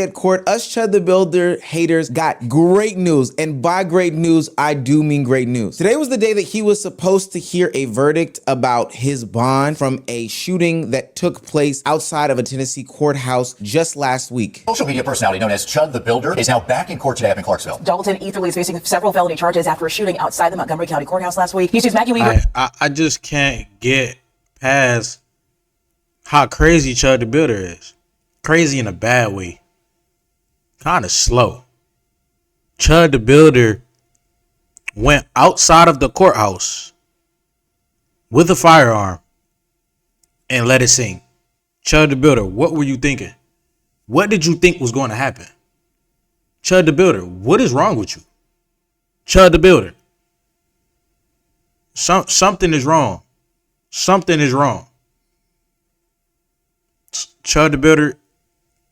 At court, us Chud the Builder haters got great news, and by great news, I do mean great news. Today was the day that he was supposed to hear a verdict about his bond from a shooting that took place outside of a Tennessee courthouse just last week. Social media personality known as Chud the Builder is now back in court today up in Clarksville. Dalton Etherly is facing several felony charges after a shooting outside the Montgomery County Courthouse last week. He sues Maggie Weaver. I just can't get past how crazy Chud the Builder is. Crazy in a bad way. Kind of slow. Chud the Builder went outside of the courthouse with a firearm and let it sing. Chud the Builder, what were you thinking? What did you think was going to happen? Chud the Builder, what is wrong with you? Chud the Builder. Something is wrong. Something is wrong. Chud the Builder,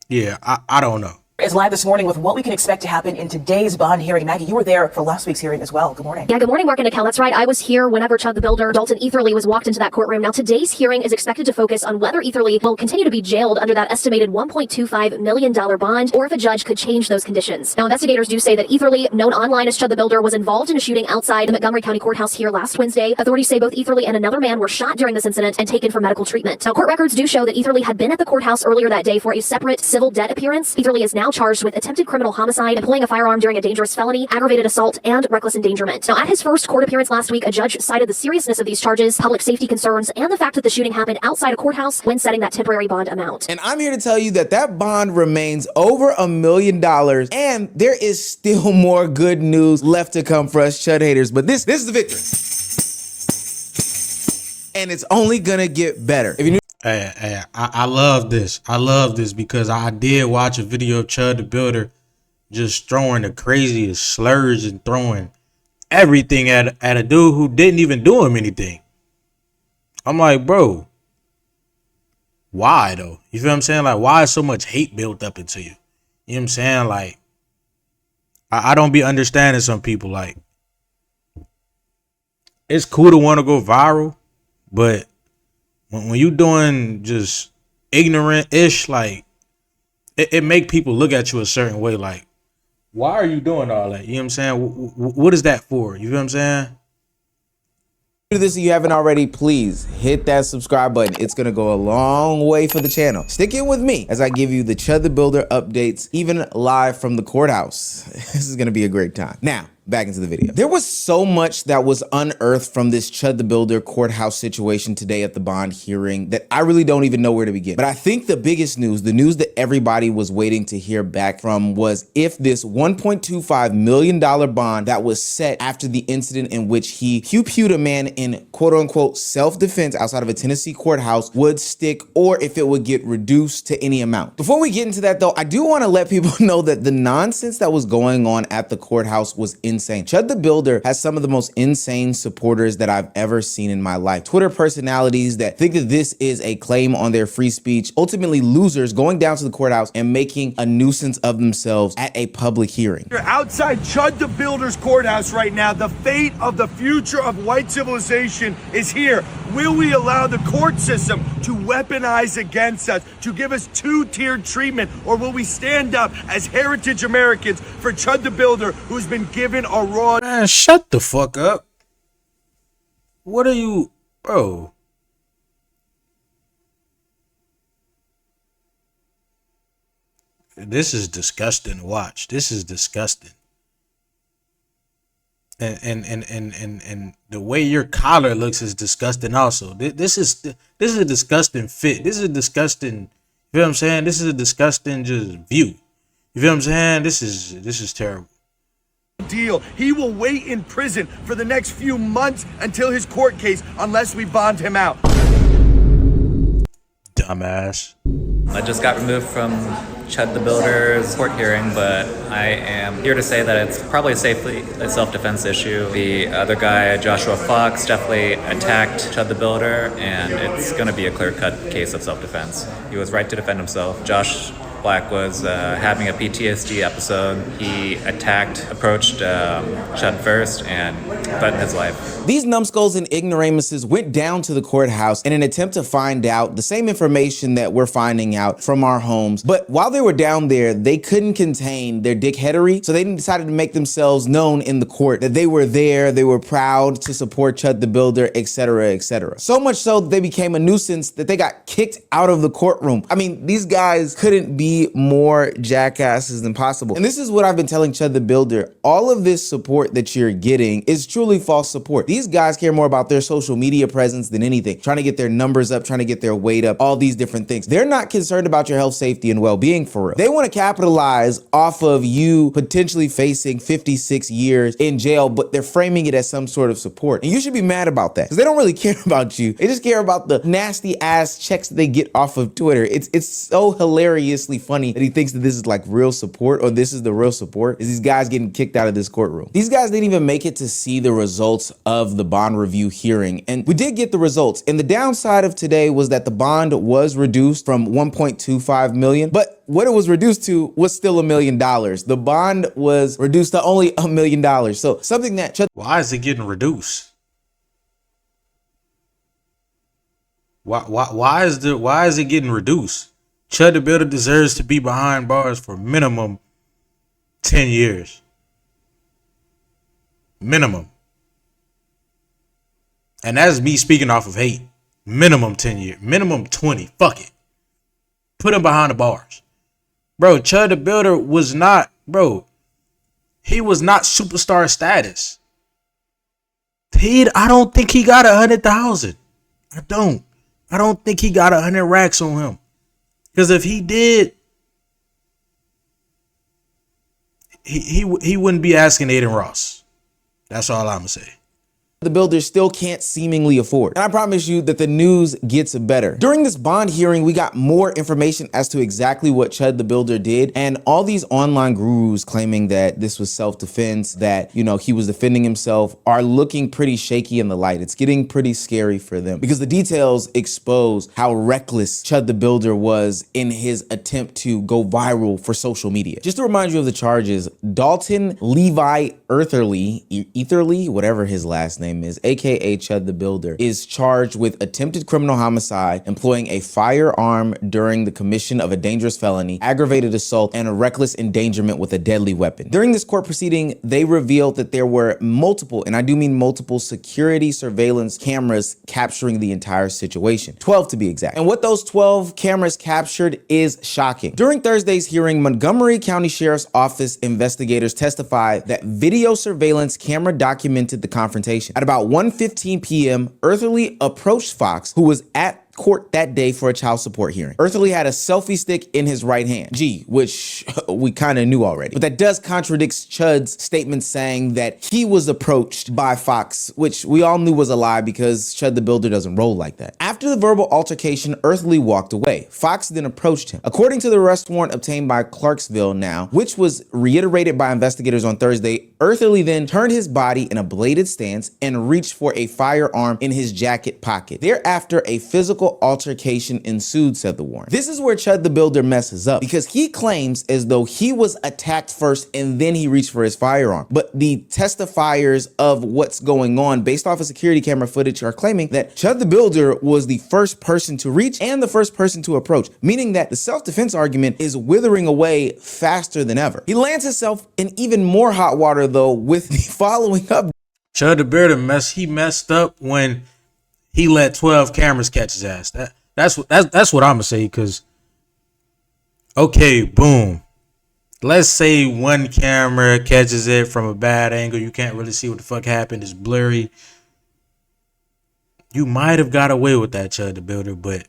yeah, I don't know. Is live this morning with what we can expect to happen in today's bond hearing. Maggie, you were there for last week's hearing as well. Good morning. Yeah, good morning, Mark and Nicole. That's right. I was here whenever Chud the Builder, Dalton Etherly, was walked into that courtroom. Now, today's hearing is expected to focus on whether Etherly will continue to be jailed under that estimated $1.25 million bond, or if a judge could change those conditions. Now, investigators do say that Etherly, known online as Chud the Builder, was involved in a shooting outside the Montgomery County Courthouse here last Wednesday. Authorities say both Etherly and another man were shot during this incident and taken for medical treatment. Now, court records do show that Etherly had been at the courthouse earlier that day for a separate civil debt appearance. Etherly is now charged with attempted criminal homicide, employing a firearm during a dangerous felony, aggravated assault, and reckless endangerment. Now, at his first court appearance last week, a judge cited the seriousness of these charges, public safety concerns, and the fact that the shooting happened outside a courthouse when setting that temporary bond amount. And I'm here to tell you that that bond remains over $1 million, and there is still more good news left to come for us Chud haters. But this is the victory. And it's only gonna get better. If you knew I love this. I love this because I did watch a video of Chud the Builder just throwing the craziest slurs and throwing everything at a dude who didn't even do him anything. I'm like, bro, why though? You feel what I'm saying? Like, why is so much hate built up into you? You know what I'm saying? Like, I don't be understanding some people. Like, it's cool to want to go viral, but when you doing just ignorant-ish, like, it make people look at you a certain way. Like, why are you doing all that? You know what I'm saying? What is that for? You know what I'm saying? Do this if you haven't already, please hit that subscribe button. It's gonna go a long way for the channel. Stick in with me as I give you the Chud the Builder updates, even live from the courthouse. This is gonna be a great time. Now, back into the video. There was so much that was unearthed from this Chud the Builder courthouse situation today at the bond hearing that I really don't even know where to begin. But I think the biggest news, the news that everybody was waiting to hear back from, was if this $1.25 million bond that was set after the incident in which he pew-pewed a man in quote-unquote self-defense outside of a Tennessee courthouse would stick, or if it would get reduced to any amount. Before we get into that though, I do want to let people know that the nonsense that was going on at the courthouse was insane. Chud the Builder has some of the most insane supporters that I've ever seen in my life. Twitter personalities that think that this is a claim on their free speech, ultimately losers going down to the courthouse and making a nuisance of themselves at a public hearing. You're outside Chud the Builder's courthouse right now. The fate of the future of white civilization is here. Will we allow the court system to weaponize against us, to give us two-tiered treatment, or will we stand up as heritage Americans for Chud the Builder, who's been given a raw... Man, shut the fuck up. What are you, bro? This is disgusting to watch. This is disgusting. And the way your collar looks is disgusting also. This is a disgusting fit. This is a disgusting, you feel what I'm saying? This is a disgusting just view. You feel what I'm saying? This is terrible. Deal. He will wait in prison for the next few months until his court case, unless we bond him out. Dumbass. I just got removed from Chud the Builder's court hearing, but I am here to say that it's probably safely a self-defense issue. The other guy, Joshua Fox, definitely attacked Chud the Builder, and it's going to be a clear-cut case of self-defense. He was right to defend himself. Josh Black was having a PTSD episode. He approached Chud first, and threatened his life. These numbskulls and ignoramuses went down to the courthouse in an attempt to find out the same information that we're finding out from our homes. But while they were down there, they couldn't contain their dickheadery, so they decided to make themselves known in the court that they were there, they were proud to support Chud the Builder, etc., etc. So much so that they became a nuisance that they got kicked out of the courtroom. I mean, these guys couldn't be more jackasses than possible. And this is what I've been telling Chud the Builder. All of this support that you're getting is truly false support. These guys care more about their social media presence than anything, trying to get their numbers up, trying to get their weight up, all these different things. They're not concerned about your health, safety, and well-being for real. They want to capitalize off of you potentially facing 56 years in jail, but they're framing it as some sort of support. And you should be mad about that because they don't really care about you. They just care about the nasty ass checks that they get off of Twitter. It's so hilariously funny that he thinks that this is like real support, or this is the real support, is these guys getting kicked out of this courtroom. These guys didn't even make it to see the results of the bond review hearing. And we did get the results. And the downside of today was that the bond was reduced from 1.25 million, but what it was reduced to was still $1 million. The bond was reduced to only $1 million. So something that Why is it getting reduced? Why is it getting reduced? Chud the Builder deserves to be behind bars for minimum 10 years. Minimum. And that's me speaking off of hate. Minimum 10 years. Minimum 20. Fuck it. Put him behind the bars. Bro, Chud the Builder was not, he was not superstar status. I don't think he got 100,000. I don't think he got 100 racks on him. Because if he did, he wouldn't be asking Aiden Ross. That's all I'm gonna say. The Builder still can't seemingly afford. And I promise you that the news gets better. During this bond hearing, we got more information as to exactly what Chud the Builder did. And all these online gurus claiming that this was self-defense, that, he was defending himself, are looking pretty shaky in the light. It's getting pretty scary for them because the details expose how reckless Chud the Builder was in his attempt to go viral for social media. Just to remind you of the charges, Dalton Levi Etherly, whatever his last name is, aka Chud the Builder, is charged with attempted criminal homicide, employing a firearm during the commission of a dangerous felony, aggravated assault, and a reckless endangerment with a deadly weapon. During this court proceeding, they revealed that there were multiple, and I do mean multiple, security surveillance cameras capturing the entire situation. 12 to be exact. And what those 12 cameras captured is shocking. During Thursday's hearing, Montgomery County Sheriff's Office investigators testified that video surveillance camera documented the confrontation. At about 1:15 p.m., Earthly approached Fox, who was at court that day for a child support hearing. Earthly had a selfie stick in his right hand, which we kind of knew already. But that does contradict Chud's statement saying that he was approached by Fox, which we all knew was a lie because Chud the Builder doesn't roll like that. After the verbal altercation, Earthly walked away. Fox then approached him. According to the arrest warrant obtained by Clarksville now, which was reiterated by investigators on Thursday, Earthly then turned his body in a bladed stance and reached for a firearm in his jacket pocket. Thereafter, a physical altercation ensued, said the warrant. This is where Chud the Builder messes up because he claims as though he was attacked first and then he reached for his firearm. But the testifiers of what's going on based off of security camera footage are claiming that Chud the Builder was the first person to reach and the first person to approach, meaning that the self-defense argument is withering away faster than ever. He lands himself in even more hot water though with the following up. Chud the Builder messed up when he let 12 cameras catch his ass. That's what I'm gonna say. Cause okay, boom. Let's say one camera catches it from a bad angle. You can't really see what the fuck happened. It's blurry. You might have got away with that, Chud the Builder, but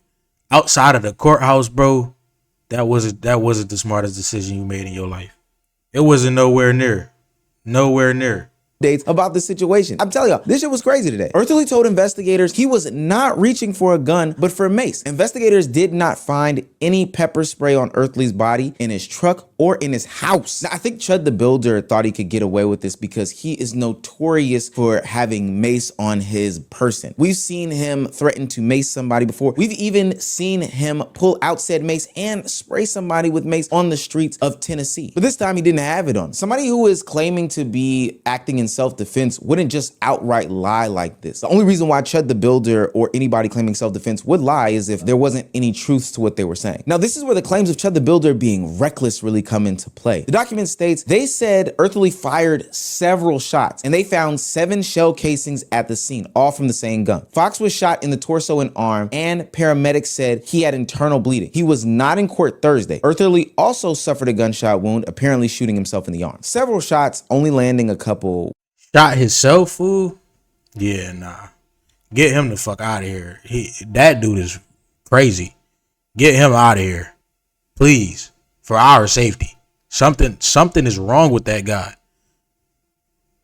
outside of the courthouse, bro, that wasn't the smartest decision you made in your life. It wasn't nowhere near. dates about the situation. I'm telling y'all, this shit was crazy today. Earthly told investigators he was not reaching for a gun, but for mace. Investigators did not find any pepper spray on Earthly's body, in his truck, or in his house. Now, I think Chud the Builder thought he could get away with this because he is notorious for having mace on his person. We've seen him threaten to mace somebody before. We've even seen him pull out said mace and spray somebody with mace on the streets of Tennessee. But this time he didn't have it on. Somebody who is claiming to be acting in self-defense wouldn't just outright lie like this. The only reason why Chud the Builder or anybody claiming self-defense would lie is if there wasn't any truth to what they were saying. Now, this is where the claims of Chud the Builder being reckless really come into play. The document states they said Earthly fired several shots and they found 7 shell casings at the scene, all from the same gun. Fox was shot in the torso and arm, and paramedics said he had internal bleeding. He was not in court Thursday. Earthly also suffered a gunshot wound, apparently shooting himself in the arm. Several shots, only landing a couple. Shot himself, fool? Yeah, nah. Get him the fuck out of here. That dude is crazy. Get him out of here. Please. For our safety. Something is wrong with that guy.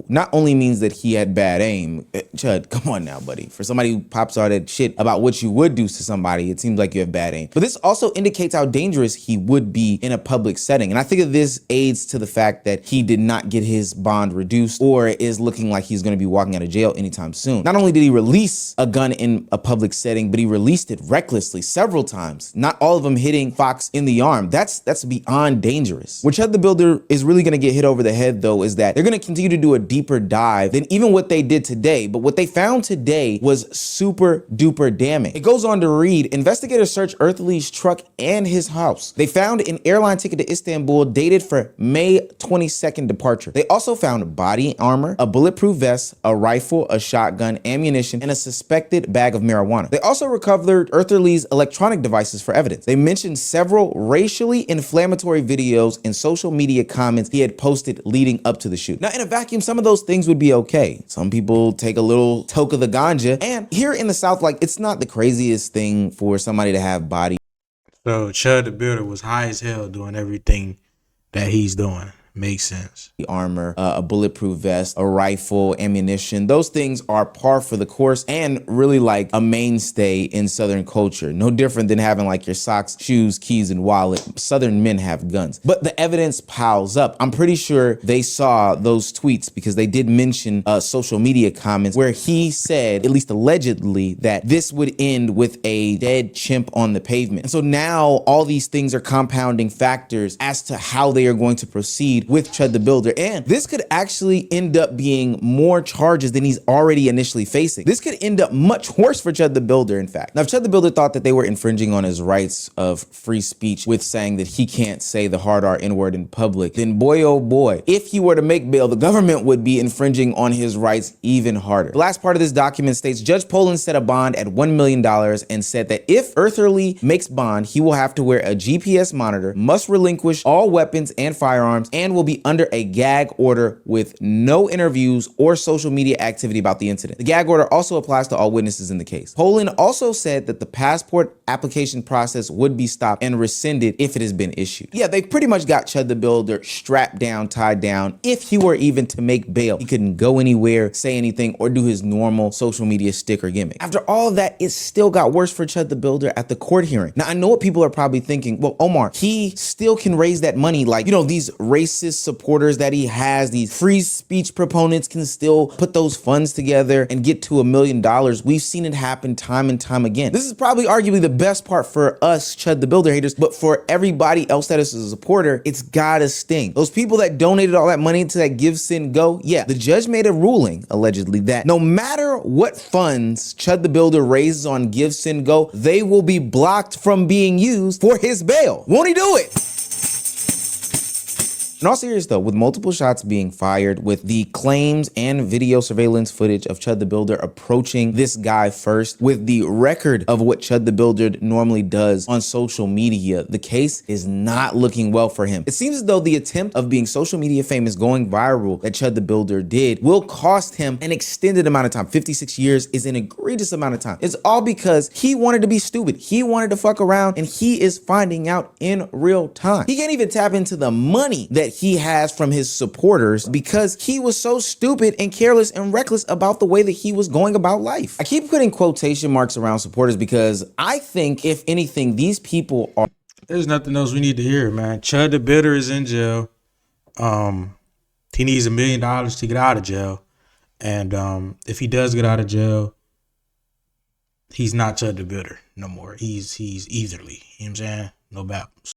Not only means that he had bad aim. Chud, come on now, buddy. For somebody who pops out that shit about what you would do to somebody, it seems like you have bad aim. But this also indicates how dangerous he would be in a public setting. And I think that this aids to the fact that he did not get his bond reduced or is looking like he's going to be walking out of jail anytime soon. Not only did he release a gun in a public setting, but he released it recklessly several times. Not all of them hitting Fox in the arm. That's beyond dangerous. Where Chud the Builder is really going to get hit over the head, though, is that they're going to continue to do a deeper dive than even what they did today. But what they found today was super duper damning. It goes on to read, investigators searched Earthly's truck and his house. They found an airline ticket to Istanbul dated for May 22nd departure. They also found body armor, a bulletproof vest, a rifle, a shotgun, ammunition, and a suspected bag of marijuana. They also recovered Earthly's electronic devices for evidence. They mentioned several racially inflammatory videos and social media comments he had posted leading up to the shoot. Now, in a vacuum, some of those things would be okay. Some people take a little toke of the ganja, and here in the South, like, it's not the craziest thing for somebody to have body. So Chud the Builder was high as hell doing everything that he's doing. Makes sense. Armor, a bulletproof vest, a rifle, ammunition. Those things are par for the course and really like a mainstay in Southern culture. No different than having like your socks, shoes, keys, and wallet. Southern men have guns. But the evidence piles up. I'm pretty sure they saw those tweets because they did mention social media comments where he said, at least allegedly, that this would end with a dead chimp on the pavement. And so now all these things are compounding factors as to how they are going to proceed with Chud the Builder. And this could actually end up being more charges than he's already initially facing. This could end up much worse for Chud the Builder, in fact. Now, if Chud the Builder thought that they were infringing on his rights of free speech with saying that he can't say the hard R N-word in public, then boy, oh boy, if he were to make bail, the government would be infringing on his rights even harder. The last part of this document states Judge Poland set a bond at $1 million and said that if Earthly makes bond, he will have to wear a GPS monitor, must relinquish all weapons and firearms, and will be under a gag order with no interviews or social media activity about the incident. The gag order also applies to all witnesses in the case. Poland also said that the passport application process would be stopped and rescinded if it has been issued. Yeah, they pretty much got Chud the Builder strapped down, tied down. If he were even to make bail, he couldn't go anywhere, say anything, or do his normal social media sticker gimmick. After all of that, it still got worse for Chud the Builder at the court hearing. Now, I know what people are probably thinking. Well, Omar, he still can raise that money. Like, you know, these racist supporters that he has, these free speech proponents can still put those funds together and get to $1 million. We've seen it happen time and time again. This is probably arguably the best part for us Chud the Builder haters, but for everybody else that is a supporter, it's gotta sting. Those people that donated all that money to that Give, Send, Go, yeah, the judge made a ruling, allegedly, that no matter what funds Chud the Builder raises on Give, Send, Go, they will be blocked from being used for his bail. Won't he do it? In all seriousness though, with multiple shots being fired, with the claims and video surveillance footage of Chud the Builder approaching this guy first, with the record of what Chud the Builder normally does on social media, the case is not looking well for him. It seems as though the attempt of being social media famous, going viral, that Chud the Builder did will cost him an extended amount of time. 56 years is an egregious amount of time. It's all because he wanted to be stupid. He wanted to fuck around, and he is finding out in real time. He can't even tap into the money that he has from his supporters because he was so stupid and careless and reckless about the way that he was going about life. I keep putting quotation marks around supporters because I think, if anything, these people are... There's nothing else we need to hear, man. Chud the Builder is in jail. He needs $1 million to get out of jail. And if he does get out of jail, he's not Chud the Builder no more. He's Etherly. You know what I'm saying? No battles.